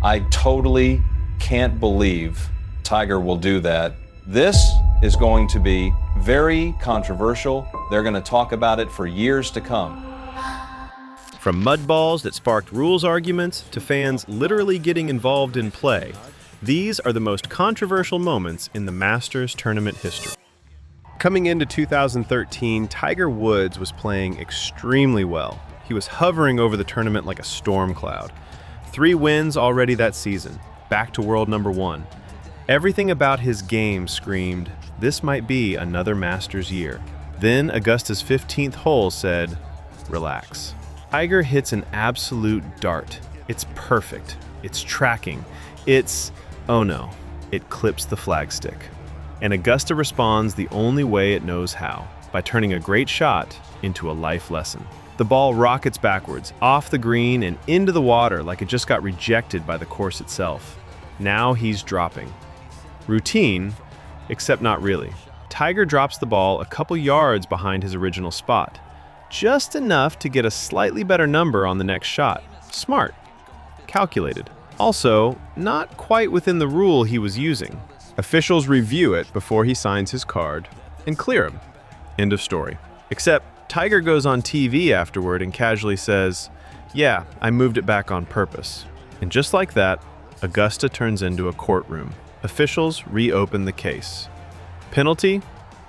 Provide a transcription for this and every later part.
I totally can't believe Tiger will do that. This is going to be very controversial. They're going to talk about it for years to come. From mud balls that sparked rules arguments to fans literally getting involved in play, these are the most controversial moments in the Masters tournament history. Coming into 2013, Tiger Woods was playing extremely well. He was hovering over the tournament like a storm cloud. 3 wins already that season, back to world number 1. Everything about his game screamed, this might be another Masters year. Then Augusta's 15th hole said, relax. Tiger hits an absolute dart. It's perfect. It's tracking. Oh no, it clips the flagstick. And Augusta responds the only way it knows how, by turning a great shot into a life lesson. The ball rockets backwards, off the green and into the water like it just got rejected by the course itself. Now he's dropping. Routine, except not really. Tiger drops the ball a couple yards behind his original spot. Just enough to get a slightly better number on the next shot. Smart. Calculated. Also, not quite within the rule he was using. Officials review it before he signs his card and clear him. End of story. Except Tiger goes on TV afterward and casually says, yeah, I moved it back on purpose. And just like that, Augusta turns into a courtroom. Officials reopen the case. Penalty,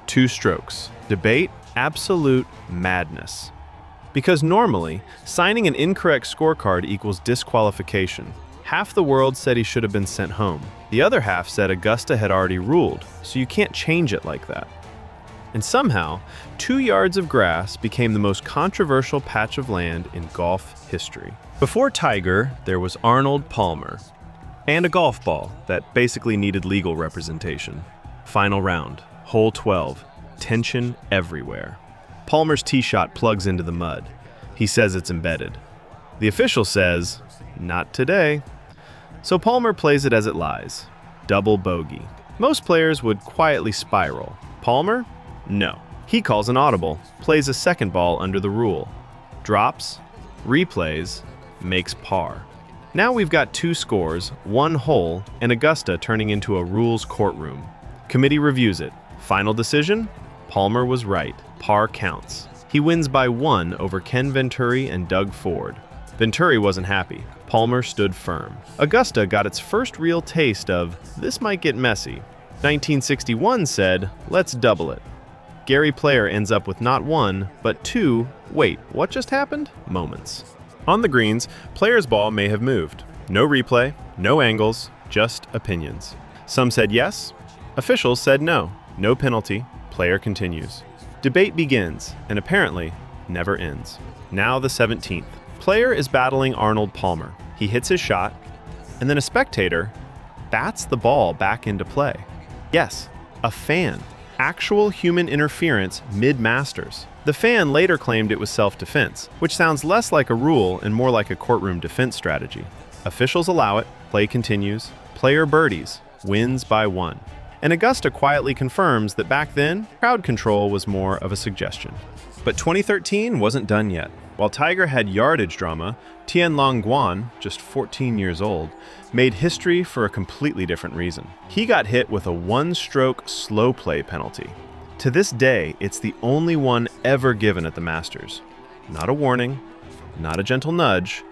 2 strokes. Debate, absolute madness. Because normally, signing an incorrect scorecard equals disqualification. Half the world said he should have been sent home. The other half said Augusta had already ruled, so you can't change it like that. And somehow, 2 yards of grass became the most controversial patch of land in golf history. Before Tiger, there was Arnold Palmer, and a golf ball that basically needed legal representation. Final round, hole 12, tension everywhere. Palmer's tee shot plugs into the mud. He says it's embedded. The official says, not today. So Palmer plays it as it lies. Double bogey. Most players would quietly spiral. Palmer? No. He calls an audible, plays a second ball under the rule. Drops, replays, makes par. Now we've got 2 scores, 1 hole, and Augusta turning into a rules courtroom. Committee reviews it. Final decision? Palmer was right. Par counts. He wins by 1 over Ken Venturi and Doug Ford. Venturi wasn't happy. Palmer stood firm. Augusta got its first real taste of, this might get messy. 1961 said, let's double it. Gary Player ends up with not 1, but 2, wait, what just happened? Moments. On the greens, Player's ball may have moved. No replay, no angles, just opinions. Some said yes, officials said no. No penalty, Player continues. Debate begins, and apparently never ends. Now the 17th. Player is battling Arnold Palmer. He hits his shot, and then a spectator bats the ball back into play. Yes, a fan. Actual human interference mid-Masters. The fan later claimed it was self-defense, which sounds less like a rule and more like a courtroom defense strategy. Officials allow it, play continues, Player birdies, wins by 1. And Augusta quietly confirms that back then, crowd control was more of a suggestion. But 2013 wasn't done yet. While Tiger had yardage drama, Tianlong Guan, just 14 years old, made history for a completely different reason. He got hit with a 1-stroke slow play penalty. To this day, it's the only one ever given at the Masters. Not a warning, not a gentle nudge,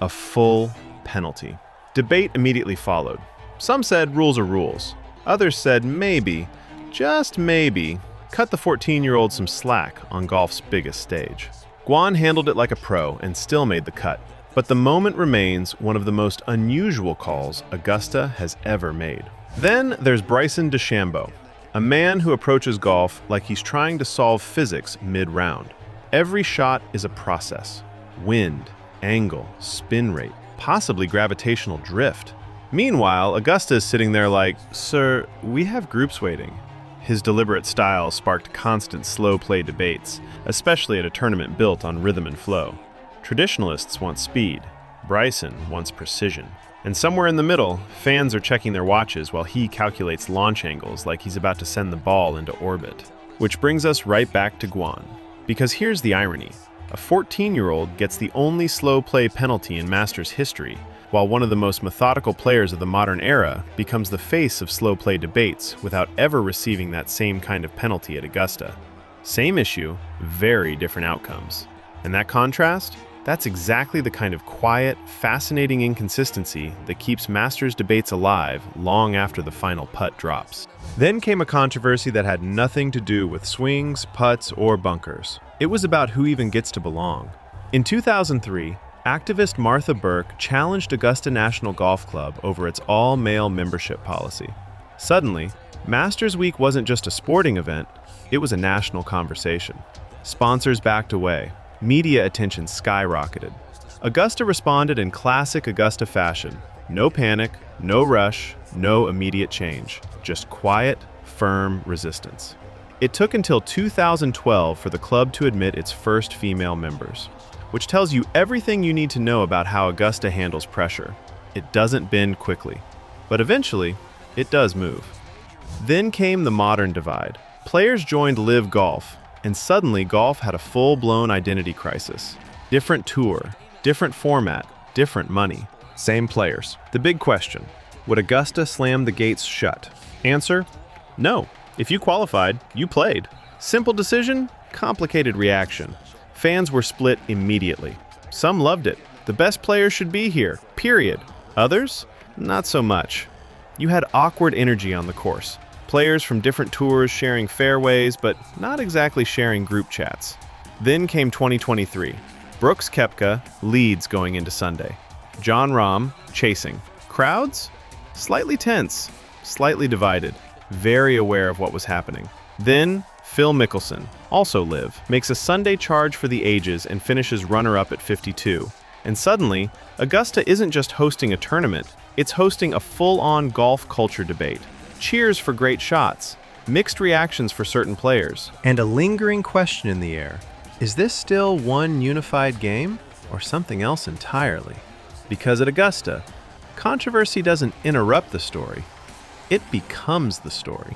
a full penalty. Debate immediately followed. Some said rules are rules. Others said maybe, just maybe, cut the 14-year-old some slack on golf's biggest stage. Guan handled it like a pro and still made the cut. But the moment remains one of the most unusual calls Augusta has ever made. Then there's Bryson DeChambeau, a man who approaches golf like he's trying to solve physics mid-round. Every shot is a process. Wind, angle, spin rate, possibly gravitational drift. Meanwhile, Augusta is sitting there like, sir, we have groups waiting. His deliberate style sparked constant slow play debates, especially at a tournament built on rhythm and flow. Traditionalists want speed. Bryson wants precision. And somewhere in the middle, fans are checking their watches while he calculates launch angles like he's about to send the ball into orbit. Which brings us right back to Guan. Because here's the irony. A 14-year-old gets the only slow play penalty in Masters history, while one of the most methodical players of the modern era becomes the face of slow play debates without ever receiving that same kind of penalty at Augusta. Same issue, very different outcomes. And that contrast? That's exactly the kind of quiet, fascinating inconsistency that keeps Masters debates alive long after the final putt drops. Then came a controversy that had nothing to do with swings, putts, or bunkers. It was about who even gets to belong. In 2003, activist Martha Burke challenged Augusta National Golf Club over its all-male membership policy. Suddenly, Masters Week wasn't just a sporting event, it was a national conversation. Sponsors backed away. Media attention skyrocketed. Augusta responded in classic Augusta fashion. No panic, no rush, no immediate change. Just quiet, firm resistance. It took until 2012 for the club to admit its first female members, which tells you everything you need to know about how Augusta handles pressure. It doesn't bend quickly, but eventually, it does move. Then came the modern divide. Players joined Live Golf, and suddenly golf had a full-blown identity crisis. Different tour, different format, different money. Same players. The big question, would Augusta slam the gates shut? Answer, no. If you qualified, you played. Simple decision, complicated reaction. Fans were split immediately. Some loved it. The best players should be here, period. Others, not so much. You had awkward energy on the course. Players from different tours sharing fairways, but not exactly sharing group chats. Then came 2023. Brooks Koepka leads going into Sunday. Jon Rahm chasing. Crowds? Slightly tense, slightly divided, very aware of what was happening. Then Phil Mickelson, also Live, makes a Sunday charge for the ages and finishes runner-up at 52. And suddenly, Augusta isn't just hosting a tournament, it's hosting a full-on golf culture debate. Cheers for great shots, mixed reactions for certain players, and a lingering question in the air. Is this still one unified game, or something else entirely? Because at Augusta, controversy doesn't interrupt the story, it becomes the story.